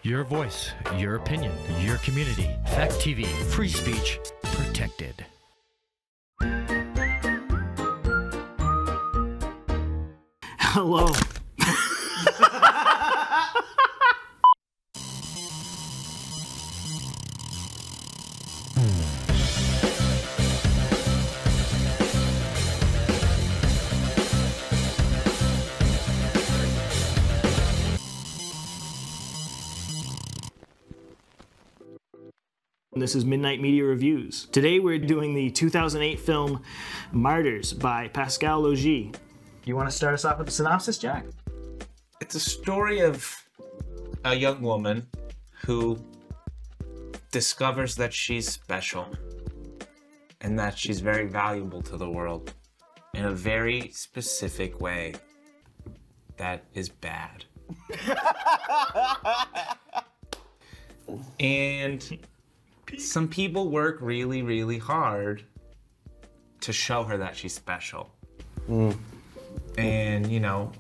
Your voice, your opinion, your community. Fact TV, free speech protected. Hello. This is Midnight Media Reviews. Today we're doing the 2008 film Martyrs by Pascal Logie. You want to start us off with the synopsis, Jack? It's a story of a young woman who discovers that she's special and that she's very valuable to the world in a very specific way that is bad. And some people work really, really hard to show her that she's special. And, you know...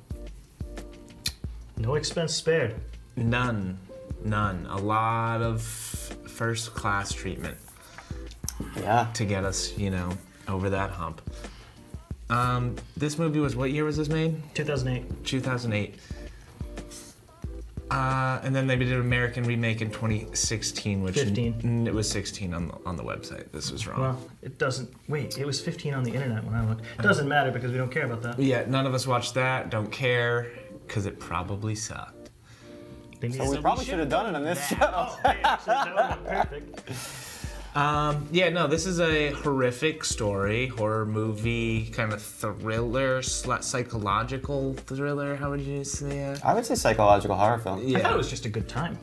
No expense spared. None. A lot of first-class treatment. Yeah. To get us, you know, over that hump. This movie was, what year was this made? 2008. 2008. And then they did an American remake in 2016, which 15. It was 16 on the website. This was wrong. Well, it doesn't. Wait, it was 15 on the internet when I looked. It doesn't matter because we don't care about that. Yeah, none of us watched that. Don't care because it probably sucked. So we probably should have done it on this show. Oh, yeah, so that would have been perfect. Yeah, no, this is a horrific story, horror movie, kind of thriller, psychological thriller. How would you say it? I would say psychological horror film. Yeah. I thought it was just a good time.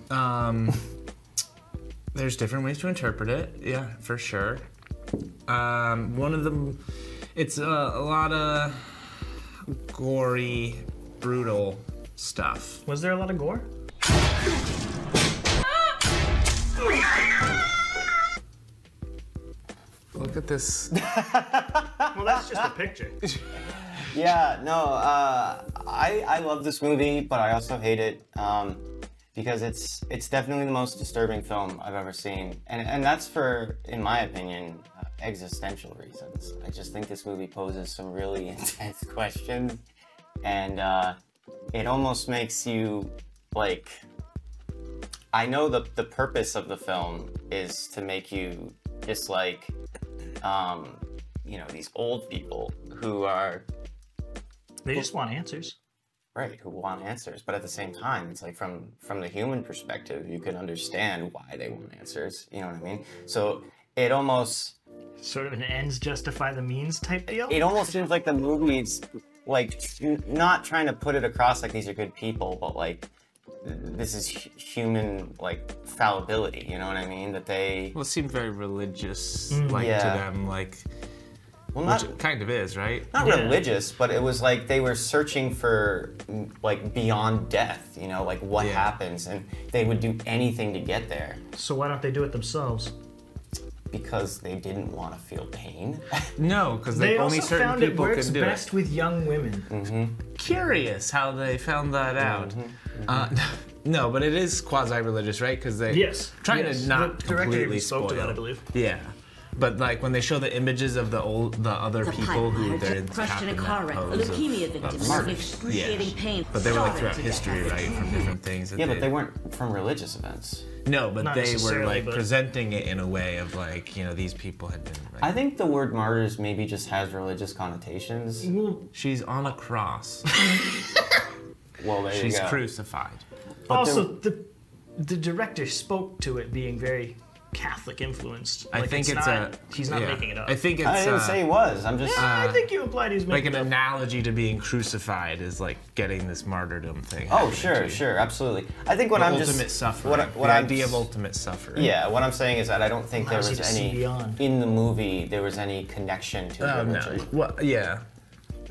There's different ways to interpret it. Yeah, for sure. One of them, it's a lot of gory, brutal stuff. Was there a lot of gore? Look at this. Well, that's just a picture. Yeah, no, I love this movie, but I also hate it because it's definitely the most disturbing film I've ever seen, and that's for, in my opinion, existential reasons. I just think this movie poses some really intense questions, and it almost makes you like. I know the purpose of the film is to make you dislike, you know, these old people who are... They just want answers. Right, who want answers. But at the same time, it's like from the human perspective, you can understand why they want answers. You know what I mean? So it almost... Sort of an ends justify the means type deal? It almost seems like the movie's, like, not trying to put it across like these are good people, but like, this is human, like, fallibility, you know what I mean? That they... Well, it seemed very religious, like, Yeah. to them, like... Well, which it kind of is, right? Not Yeah. religious, but it was like they were searching for, like, beyond death, you know, like what Yeah. happens, and they would do anything to get there So why don't they do it themselves? because they didn't want to feel pain. No, because They only also certain found it people works can do best it. with young women. Curious how they found that out. No, but it is quasi-religious, right? Because they Yes. trying yes. to not the director completely even spoke to spoil. that, I believe. Yeah, but like when they show the images of the other The people who pilot they're took crushed in a trapped car in wreck, that a pose leukemia of victim with martyrs. excruciating pain. But they were like Starving throughout to history, death. right, from different things. That Yeah, but they weren't from religious events. No, but Not they were necessarily, like but- presenting it in a way of like, you know, these people had been. Like, I think the word martyrs maybe just has religious connotations. she's on a cross. Well, there She's you go. crucified. Also, the director spoke to it being very Catholic influenced. I Like, think it's it's not, a. he's not yeah. making it up. I think it's. I didn't say he was. I'm just. I think you implied he was like making an it up. analogy to being crucified is like getting this martyrdom thing. Oh, happening sure, to you. sure, absolutely. I think what The I'm ultimate just suffering. what the I'm idea of s- ultimate suffering. Yeah, what I'm saying is that I don't think there Allows you was to see any beyond. in the movie. There was any connection to Oh no. religion. Well, yeah.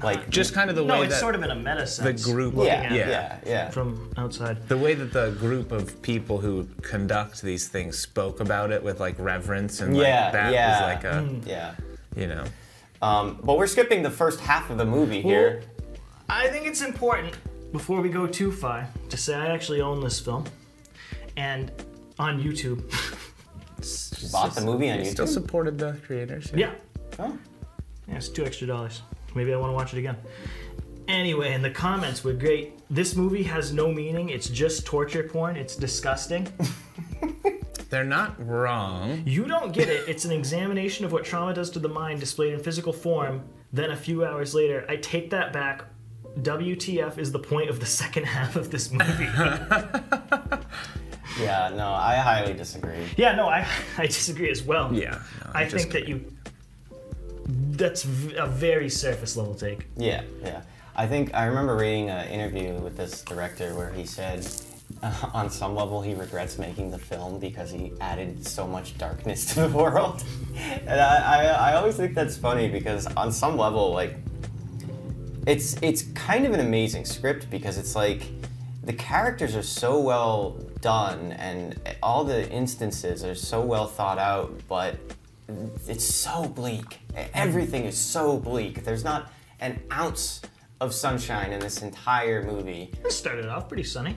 Like Just kind of the No, way it's that sort of in a meta sense. group- looking yeah, at it yeah. from outside. the way that the group of people who conduct these things spoke about it with like reverence and Yeah, like that yeah. was like a Yeah. you know. But we're skipping the first half of the movie here. I think it's important, before we go too far, to say I actually own this film. and on YouTube. You bought the movie on YouTube? Still supported the creators. Yeah. Oh. Yeah, it's $2 extra. Maybe I want to watch it again. Anyway, and the comments were great. This movie has no meaning. It's just torture porn. It's disgusting. They're not wrong. You don't get it. It's an examination of what trauma does to the mind displayed in physical form. Then a few hours later, I take that back. WTF is the point of the second half of this movie. Yeah, no, I highly disagree. Yeah, no, I disagree as well. Yeah. No, I think that that's a very surface level take. Yeah, yeah. I remember reading an interview with this director where he said on some level he regrets making the film because he added so much darkness to the world. And I always think that's funny because on some level, like, it's kind of an amazing script because it's like the characters are so well done and all the instances are so well thought out, but it's so bleak. Everything is so bleak. There's not an ounce of sunshine in this entire movie. It started off pretty sunny.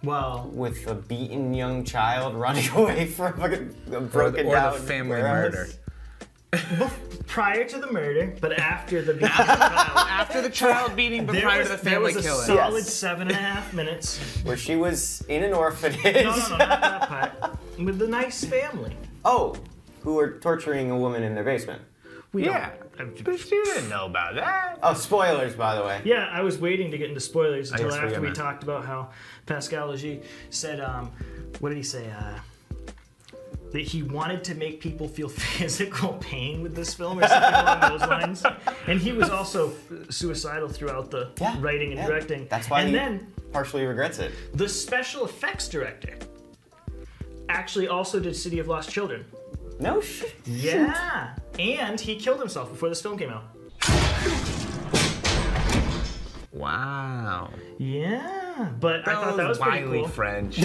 Well, with a beaten young child running away from a broken or down the family warehouse. murder. prior to the murder, but after the beating After the child beating, but prior to the family there was a killing. solid 7.5 minutes. Where she was in an orphanage. No, not that part. With the nice family. Oh, who were torturing a woman in their basement. We Yeah, don't. but you didn't know about that. Oh, spoilers, by the way. Yeah, I was waiting to get into spoilers until guess we're after we gonna- talked about how Pascal Leger said, what did he say? That he wanted to make people feel physical pain with this film or something along those lines. And he was also suicidal throughout the writing and directing. That's why and he then partially regrets it. the special effects director actually also did City of Lost Children. No shit. Yeah, and he killed himself before this film came out. Wow. Yeah, but I thought that was pretty wily cool. French.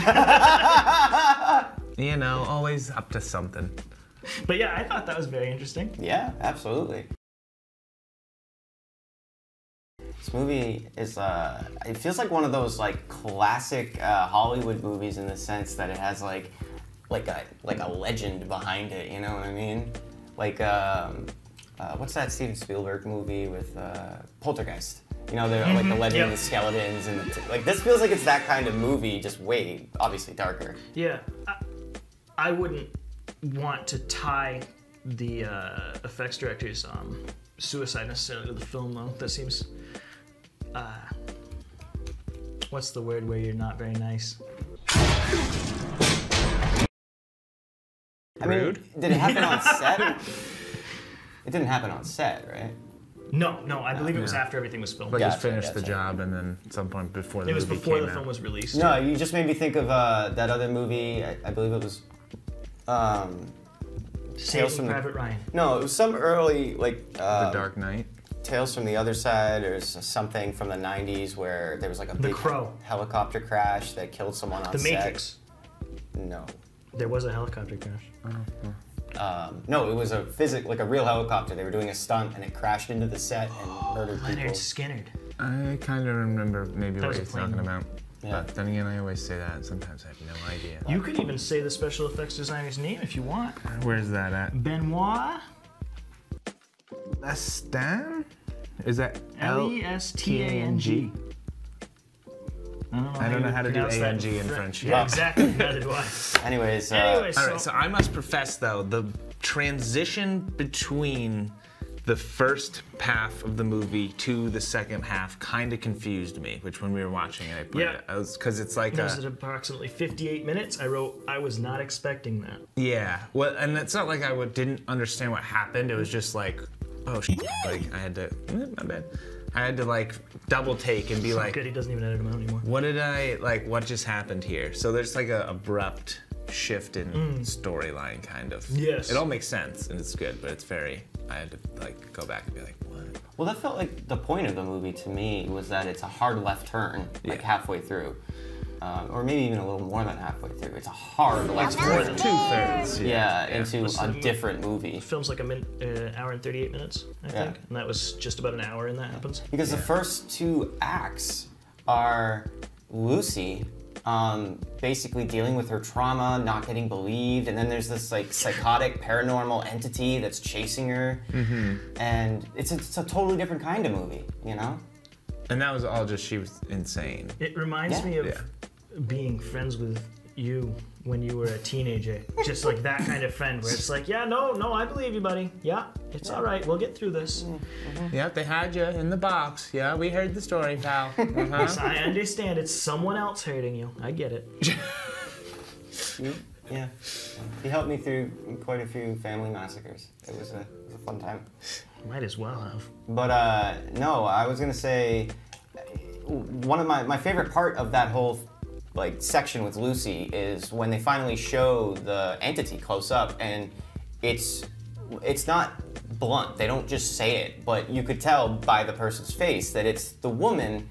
You know, always up to something. But yeah, I thought that was very interesting. Yeah, absolutely. This movie is, it feels like one of those like classic Hollywood movies in the sense that it has like a legend behind it. You know what I mean? Like, what's that Steven Spielberg movie with Poltergeist? You know, they're like the legend of the skeletons and like this feels like it's that kind of movie, just way obviously darker. Yeah, I wouldn't want to tie the effects director's suicide necessarily to the film though. That seems, what's the word where you're not very nice? I mean, did it happen on set? It didn't happen on set, right? No, I believe it was after everything was filmed. Like Gotcha, just finished the gotcha. job and then at some point before the It was movie before came the out. film was released. No, you just made me think of that other movie. I believe it was Tales Saving from Private Ryan. No, it was some early like The Dark Knight. Tales from the Other Side or something from the 90s where there was like a big Crow. helicopter crash that killed someone on The set. Matrix. No. There was a helicopter crash. No, it was a real helicopter. They were doing a stunt and it crashed into the set and murdered people. Leonard Skinner. I kind of remember maybe That what was a you're plane talking movie. about. Yeah. But then again, I always say that and sometimes I have no idea. You could even say the special effects designer's name if you want. Where's that at? Benoit Lestan? Is that Lestang. I don't know how to do pronounce that A-N-G in French. Yeah, exactly. Neither do I. Anyways, Anyways, All right, so I must profess though, the transition between the first half of the movie to the second half kind of confused me, which when we were watching it, I put Yeah. it, because it's like was it approximately 58 minutes? I wrote, I was not expecting that. yeah, well, and it's not like I didn't understand what happened. It was just like, oh, like I had to, my bad. I had to like double take and be like, Good, he doesn't even edit them out anymore. what just happened here? So there's like a abrupt shift in storyline, kind of. Yes. It all makes sense and it's good, but it's I had to like go back and be like, what? well, that felt like the point of the movie to me was that it's a hard left turn, like halfway through. Or maybe even a little more than halfway through. It's a hard left more turn. than 2/3. Yeah, into Listen, a different movie. The film's like hour and 38 minutes, I think. And that was just about an hour and that happens. Because the first two acts are Lucy basically dealing with her trauma, not getting believed, and then there's this like psychotic paranormal entity that's chasing her, and it's a totally different kind of movie, you know? And that was all just she was insane. It reminds me of being friends with you when you were a teenager. Just like that kind of friend where it's like, yeah, no, I believe you, buddy. Yeah, it's all right. We'll get through this. Yep, they had you in the box. Yeah, we heard the story, pal. Yes, I understand. It's someone else hurting you. I get it. Yeah. He helped me through quite a few family massacres. It was a fun time. Might as well have. But no, I was gonna say one of my favorite part of that whole like section with Lucy is when they finally show the entity close up, and it's not blunt. They don't just say it, but you could tell by the person's face that it's the woman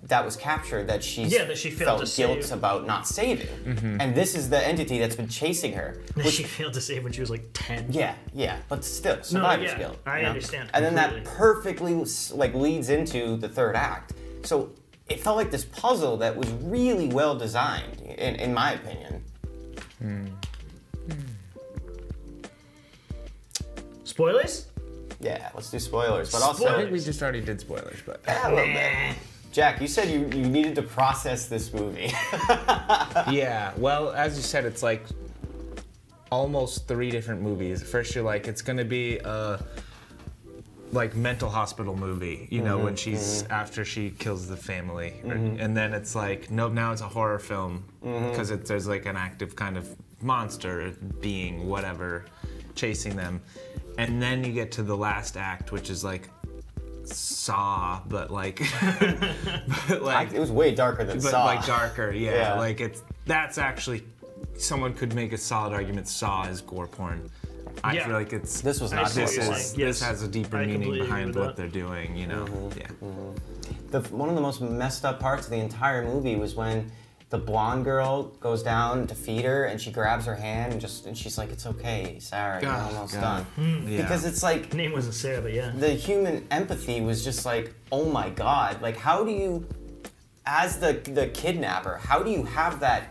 that was captured that she failed to guilt save. About not saving. And this is the entity that's been chasing her. That she failed to save when she was like 10. Yeah, but still, survivor's guilt. I understand. And then that completely. perfectly like leads into the third act. So it felt like this puzzle that was really well designed, in my opinion. Spoilers? Yeah, let's do spoilers. But I also, think we just already did spoilers, but a little bit. Jack, you said you needed to process this movie. yeah. Well, as you said, it's like almost 3 different movies. First, you're like, it's gonna be a like mental hospital movie, you know, when she's after she kills the family, and then it's like, nope, now it's a horror film because there's like an active kind of monster being whatever chasing them, and then you get to the last act, which is like Saw, but like, It was way darker than but Saw. like darker, Yeah. Like that's actually, someone could make a solid argument Saw is gore porn. I Yeah. feel like it's This was not see what gore you're porn. saying. this Yes. has a deeper I meaning completely agree behind with what that. they're doing, you know. One of the most messed up parts of the entire movie was when the blonde girl goes down to feed her, and she grabs her hand and she's like, "It's okay, Sarah, you're God, almost God. done." Yeah. Because it's like Name wasn't Sarah, but yeah. the human empathy was just like, oh my god, like how do you, as the kidnapper, how do you have that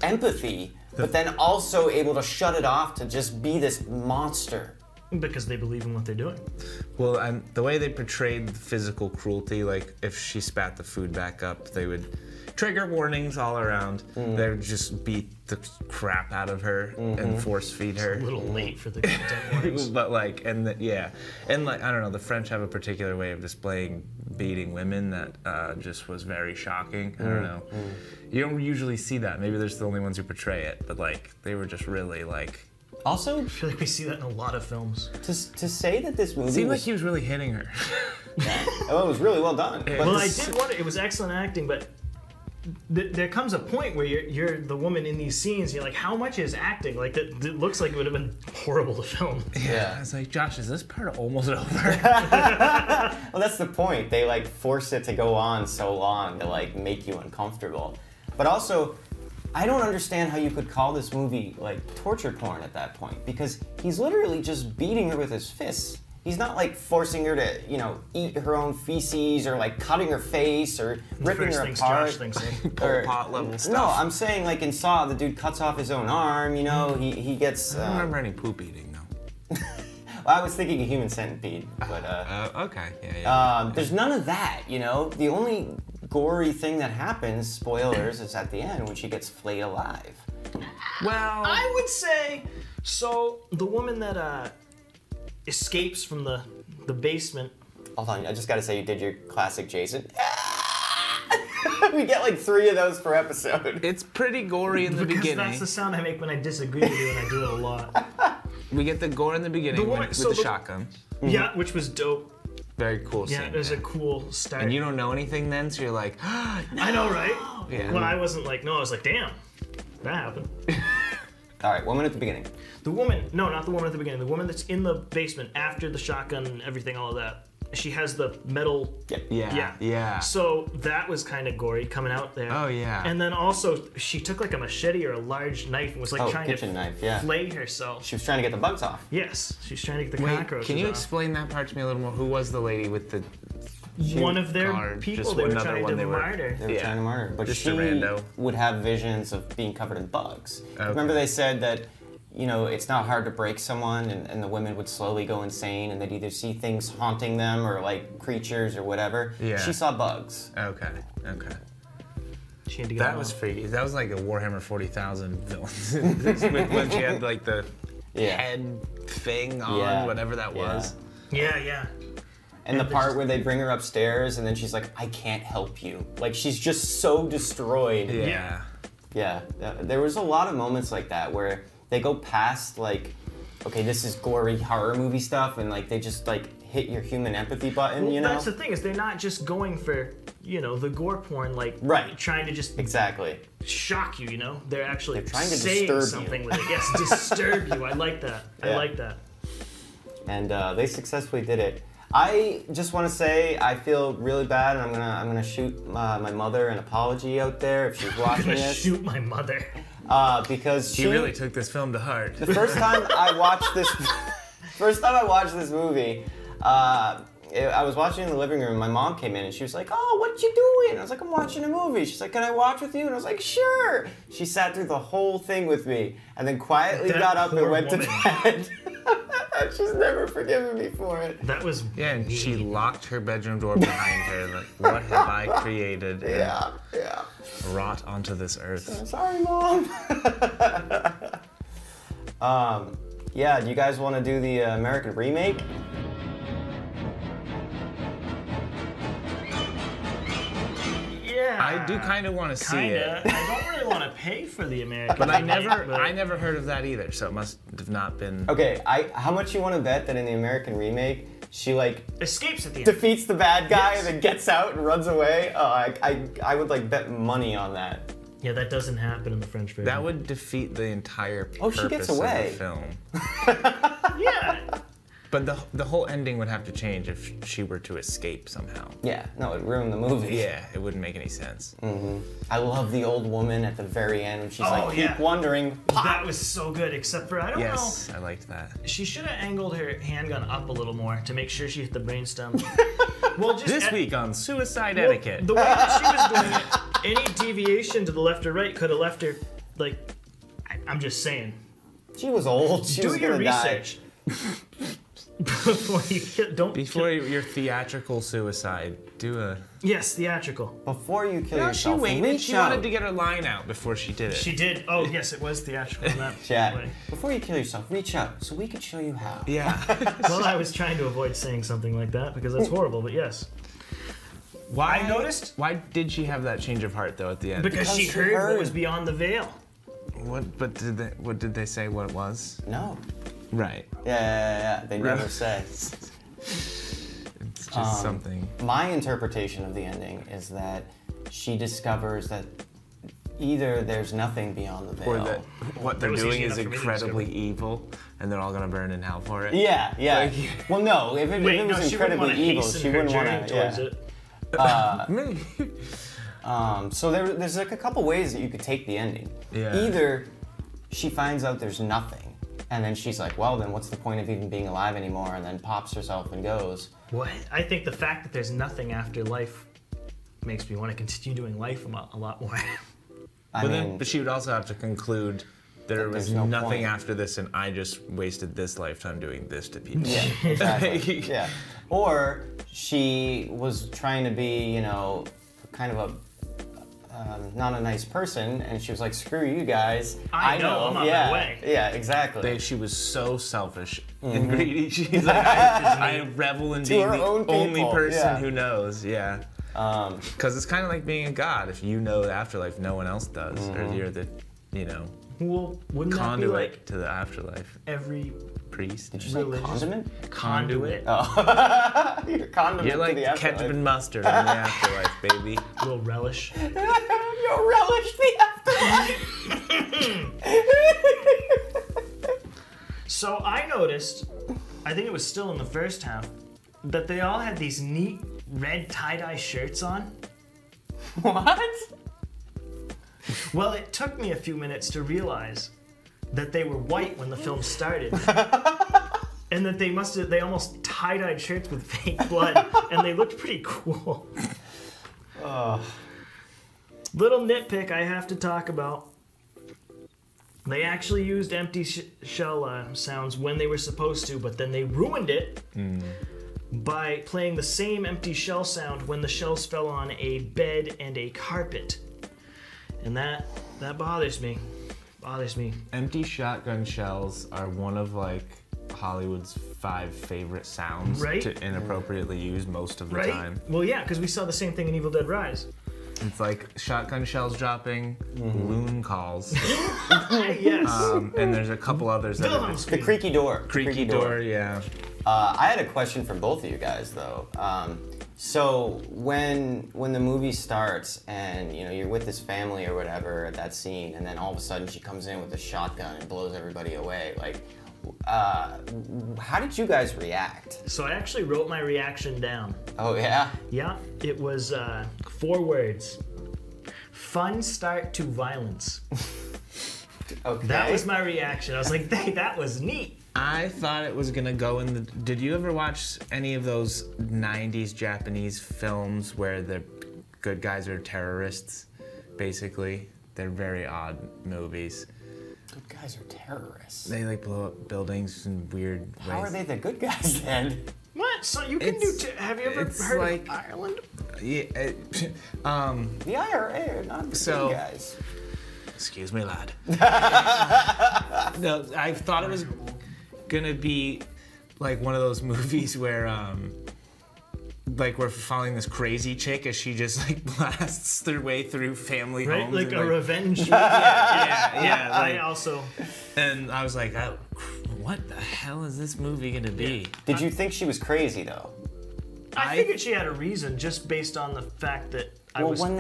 empathy, but then also able to shut it off to just be this monster? Because they believe in what they're doing. Well, and the way they portrayed the physical cruelty, like if she spat the food back up, they would trigger warnings all around. They would just beat the crap out of her and force feed her. A little late for the content warnings. But like, and like, I don't know, the French have a particular way of displaying beating women that just was very shocking. I don't know. You don't usually see that. Maybe they're the only ones who portray it, but like, they were just really like. Also, I feel like we see that in a lot of films. to say that this movie It seemed like was, he was really hitting her. oh, it was really well done. But Well, I this- did wonder, it was excellent acting, but there comes a point where you're the woman in these scenes, you're like, how much is acting? Like, it looks like it would have been horrible to film. Yeah. I was like, Josh, is this part almost over? Well, that's the point. They like force it to go on so long to like make you uncomfortable. But also, I don't understand how you could call this movie like torture porn at that point, because he's literally just beating her with his fists. He's not like forcing her to, you know, eat her own feces or like cutting her face or ripping her First things apart. Josh thinks, eh? Pol Pot level stuff. No, I'm saying like in Saw, the dude cuts off his own arm. You know, he gets. I don't remember any poop eating though. Well, I was thinking a human centipede, but Okay, yeah. there's none of that. You know, the only gory thing that happens, spoilers, is at the end when she gets flayed alive. Well, I would say, so the woman that escapes from the basement. Hold on, I just gotta say you did your classic Jayson. We get like 3 of those per episode. it's pretty gory in the Because beginning. that's the sound I make when I disagree with you, and I do it a lot. We get the gore in the beginning The one- with so the the- shotgun. Yeah, which was dope. Very cool Yeah, scene. it was a cool start. And you don't know anything then, so you're like, I know, right? Yeah. Well, I wasn't like, no, I was like, damn, that happened. All right, woman at the beginning. The woman, no, not the woman at the beginning. The woman that's in the basement after the shotgun and everything, all of that. She has the metal. yeah. So that was kind of gory coming out there. Oh, yeah. And then also she took like a machete or a large knife and was like trying kitchen to knife, yeah. flay herself. She was trying to get the bugs off. Yes, she's trying to get the Wait, cockroaches can you off. explain that part to me a little more? Who was the lady with the one of their Or people just they were another trying one to they were- martyr. They were trying to murder her. But Just she a rando. would have visions of being covered in bugs. Okay. Remember they said that, you know, it's not hard to break someone, and the women would slowly go insane, and they'd either see things haunting them or like creatures or whatever. Yeah. She saw bugs. Okay. Okay. She had to get That them was off. freaky. That was like a Warhammer 40,000 villain. When she had like the head thing on, Yeah. whatever that was. Yeah. And the they part just- where they bring her upstairs, and then she's like, "I can't help you." Like she's just so destroyed. Yeah. Yeah, there was a lot of moments like that where they go past like, okay, this is gory horror movie stuff, and like they just like hit your human empathy button, Well, you know? that's the thing is they're not just going for, you know, the gore porn, like trying to just Exactly. shock you, you know? They're actually They're trying to saying disturb something you. with it. Yes, disturb you. I like that. I Yeah. like that. And they successfully did it. I just want to say I feel really bad, and I'm gonna shoot my mother an apology out there if she's I'm watching gonna this, shoot my mother. because He really took this film to heart. the first time I watched this movie, I was watching in the living room. My mom came in and she was like, "Oh, what you doing?" I was like, "I'm watching a movie." She's like, "Can I watch with you?" And I was like, "Sure." She sat through the whole thing with me, and then quietly That got up and poor went woman. to bed. And she's never forgiven me for it. That was Yeah, and she locked her bedroom door behind her. Like, what have I created? and Yeah. Wrought onto this earth. I'm sorry, Mom. Yeah, do you guys want to do the American remake? yeah. I do kind of want to see Kinda. it, I don't really want to pay for the American. but I remake, never heard of that either. So it must have not been. Okay, how much you want to bet that in the American remake, she like escapes at the end. defeats the bad guy Yes. and then gets out and runs away? Oh, I would like bet money on that. Yeah, that doesn't happen in the French version. That would defeat the entire purpose Oh, she gets away. of the film. Yeah. But the whole ending would have to change if she were to escape somehow. Yeah, no, it ruined the movie. Yeah, it wouldn't make any sense. I love the old woman at the very end when she's Oh, like, keep yeah. wondering. That was so good, except for I don't Yes, I liked that. know. She should have angled her handgun up a little more to make sure she hit the brainstem. Well, just This week on Suicide well, Etiquette. the way that she was doing it, any deviation to the left or right could have left her like. I'm just saying. She was old. She Do was your gonna die. research. Before you kill, don't Before kill. your theatrical suicide, do a. Yes, theatrical. Before you kill No, she yourself, waited. reach She out. wanted to get her line out before she did it. She did. Oh, yes, it was theatrical in that Chat. way. Before you kill yourself, reach out so we can show you how. Yeah. Well, I was trying to avoid saying something like that because that's horrible, but yes. Why I noticed- Why did she have that change of heart though at the end? Because she she heard what heard. was beyond the veil. What? But what did they say? What it was? No. Right. Yeah. They never say. It's just something. My interpretation of the ending is that she discovers that either there's nothing beyond the veil. Or that what they're was doing easy is enough for me to incredibly evil, and they're all gonna burn in hell for it. Yeah. Well, no. If it Wait, was no, she wouldn't incredibly want to evil, hasten she her wouldn't journey want to. towards Yeah. it. So there's like a couple ways that you could take the ending. Yeah. Either she finds out there's nothing, and then she's like, well, then what's the point of even being alive anymore? And then pops herself and goes. What? I think the fact that there's nothing after life makes me want to continue doing life a lot more. But she would also have to conclude there was there's no nothing point. after this, and I just wasted this lifetime doing this to people. Yeah, exactly. Yeah. Or she was trying to be, you know, kind of a not a nice person, and she was like, "Screw you guys! I know, I'm on yeah, my way." Yeah, exactly. She was so selfish and greedy. She's like, I revel in being her the own only people, person yeah. who knows. Yeah. Because it's kind of like being a god. If you know the afterlife, no one else does, or you're the, Well, wouldn't that be conduit like to the afterlife. every Priest. Did you say religious- condiment? conduit? Oh. You're condiment You're like to the afterlife. ketchup and mustard in the afterlife, baby. Little relish. You relish the afterlife. So I noticed, I think it was still in the first half, that they all had these neat red tie-dye shirts on. What? Well, it took me a few minutes to realize that they were white when the film started. And that they almost tie-dyed shirts with fake blood, and they looked pretty cool. Little nitpick I have to talk about. They actually used empty shell sounds when they were supposed to, but then they ruined it by playing the same empty shell sound when the shells fell on a bed and a carpet. And that bothers me. Empty shotgun shells are one of like Hollywood's 5 favorite sounds to inappropriately use most of the time. Well, yeah, because we saw the same thing in Evil Dead Rise. It's like shotgun shells dropping, loon calls. Yes. And there's a couple others. The creaky door. Creaky door, yeah. I had a question for both of you guys, though. So when the movie starts and you're with this family or whatever at that scene, and then all of a sudden she comes in with a shotgun and blows everybody away, like, how did you guys react? So I actually wrote my reaction down. Oh yeah? Yeah, it was 4 words. Fun start to violence. Okay. That was my reaction. I was like, hey, that was neat. I thought it was gonna go in the... Did you ever watch any of those 90s Japanese films where the good guys are terrorists, basically? They're very odd movies. Good guys are terrorists. They like blow up buildings in weird ways. How are they the good guys then? What? So you can have you ever heard of Ireland? Yeah. The IRA are not the good guys. Excuse me, lad. No, I thought it was gonna be like one of those movies where like we're following this crazy chick as she just like blasts their way through family homes. Like and, a revenge. Yeah. I also. And I was like, oh, what the hell is this movie gonna be? Did you think she was crazy though? I figured she had a reason just based on the fact that when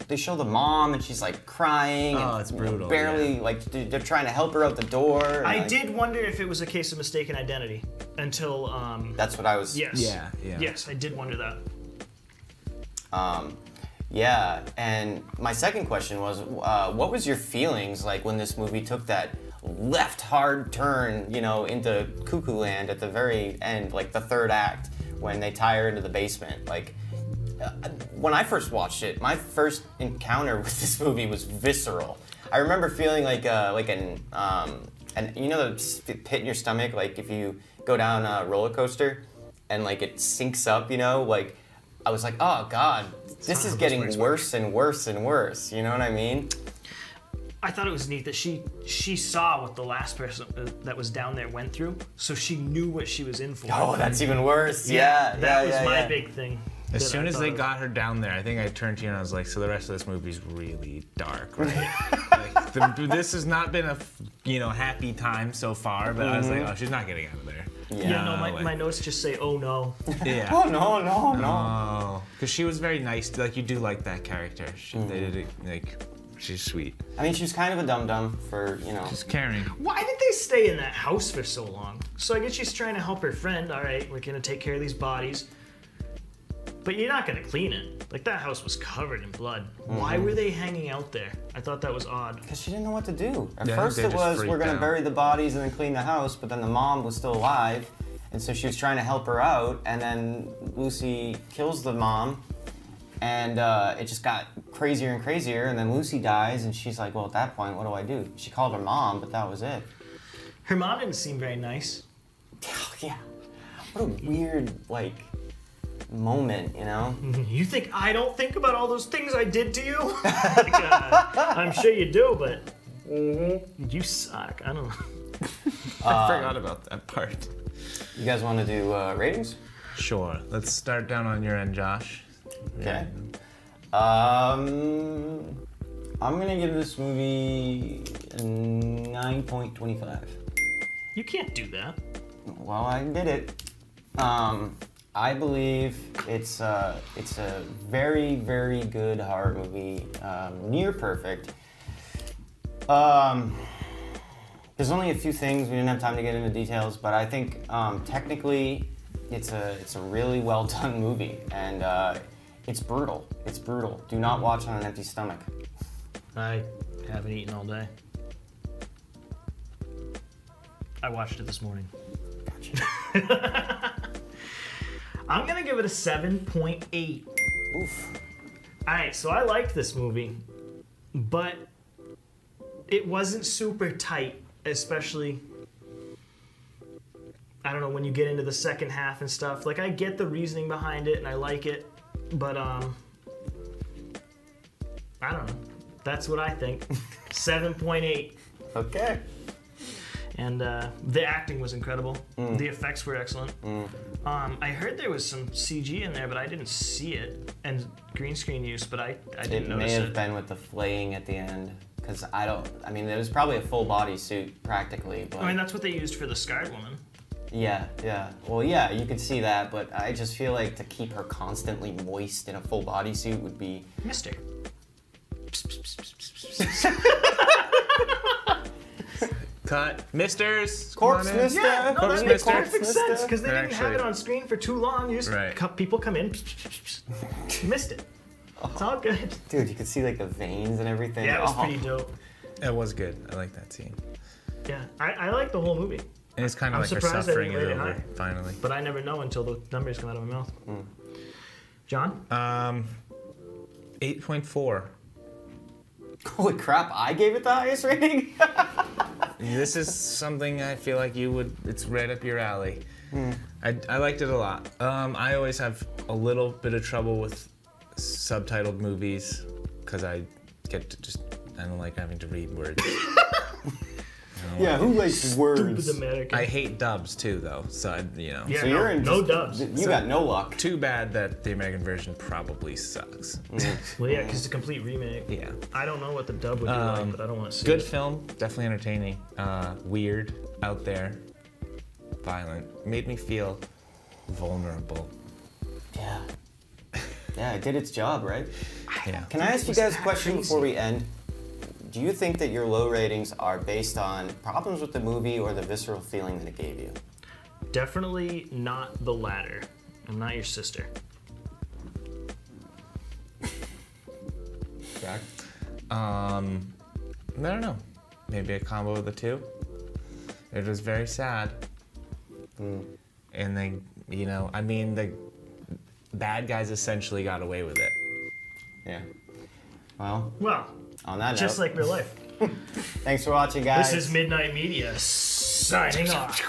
they show the mom and she's like crying. Oh, and, it's brutal. Barely like they're trying to help her out the door. I did wonder if it was a case of mistaken identity until. That's what I was. Yes. Yeah. Yes, I did wonder that. Yeah, and my second question was, what was your feelings like when this movie took that left hard turn, into Cuckoo Land at the very end, like the 3rd act, when they tie her into the basement? Like, when I first watched it, my first encounter with this movie was visceral. I remember feeling like the pit in your stomach, like if you go down a roller coaster and like it sinks up, like I was like, oh God, this is getting worse and worse and worse. You know what I mean? I thought it was neat that she saw what the last person that was down there went through, so she knew what she was in for. Oh, that's even worse. Yeah, that was my big thing. As soon as they got her down there, I think I turned to you and I was like, so the rest of this movie's really dark, right? This has not been a happy time so far, but I was like, oh, she's not getting out of there. My notes just say, oh no. Yeah. Oh no. Because she was very nice. Like, you do like that character. They did it, like, she's sweet. I mean, she was kind of a dum-dum for, She's caring. Why did they stay in that house for so long? So I guess she's trying to help her friend. All right, we're gonna take care of these bodies. But you're not gonna clean it. Like, that house was covered in blood. Why were they hanging out there? I thought that was odd. Because she didn't know what to do. At first it was, we're gonna bury the bodies and then clean the house, but then the mom was still alive, and so she was trying to help her out, and then Lucy kills the mom, and it just got crazier and crazier, and then Lucy dies, and she's like, well, at that point, what do I do? She called her mom, but that was it. Her mom didn't seem very nice. Yeah. What a weird, moment, You think I don't think about all those things I did to you? I'm sure you do, but you suck. I don't know. I forgot about that part. You guys want to do ratings? Sure. Let's start down on your end, Josh. Okay. I'm gonna give this movie a 9.25. You can't do that. Well, I did it. I believe it's a very, very good horror movie, near perfect. There's only a few things, we didn't have time to get into details, but I think technically it's a really well done movie, and it's brutal. It's brutal. Do not watch on an empty stomach. I haven't eaten all day. I watched it this morning. Gotcha. I'm gonna give it a 7.8. Oof. Alright, so I liked this movie, but it wasn't super tight, especially, I don't know, when you get into the second half and stuff. Like, I get the reasoning behind it and I like it, but I don't know. That's what I think. 7.8. Okay. And the acting was incredible. The effects were excellent. I heard there was some CG in there, but I didn't see it. And green screen use, but I didn't notice it. It may have been with the flaying at the end. Because I mean, it was probably a full body suit practically. But I mean, that's what they used for the scarred woman. Yeah, yeah. Well, yeah, you could see that, but I just feel like to keep her constantly moist in a full body suit would be... Mister. Cut. Misters. Corpse Mister. Yeah, no, Corpse that makes Mister. perfect sense because they didn't have Actually- it on screen for too long. You just people come in, you missed it. It's all good. Dude, you could see like the veins and everything. Yeah, it was pretty dope. It was good. I like that scene. Yeah, I like the whole movie, And it's kind of I'm like her surprised I suffering didn't is rate it over, high. finally. but I never know until the numbers come out of my mouth. John? 8.4. Holy crap, I gave it the highest rating? This is something I feel like you would, it's right up your alley. I liked it a lot. I always have a little bit of trouble with subtitled movies because I don't like having to read words. Yeah, who likes words? Stupid American. I hate dubs too, though. So Yeah, So you're in no just- dubs. You got no luck. Too bad that the American version probably sucks. Well, yeah, because it's a complete remake. Yeah. I don't know what the dub would be like, but I don't want to see Good it. film, definitely entertaining. Weird, out there, violent. Made me feel vulnerable. Yeah. Yeah, it did its job, right? Yeah. Can I ask you guys a question before we end? Do you think that your low ratings are based on problems with the movie or the visceral feeling that it gave you? Definitely not the latter. I'm not your sister. Jack? I don't know. Maybe a combo of the two. It was very sad. And they, I mean, the bad guys essentially got away with it. Yeah. Well, Well, on that just note, like real life. thanks for watching, guys. This is Midnight Media signing off.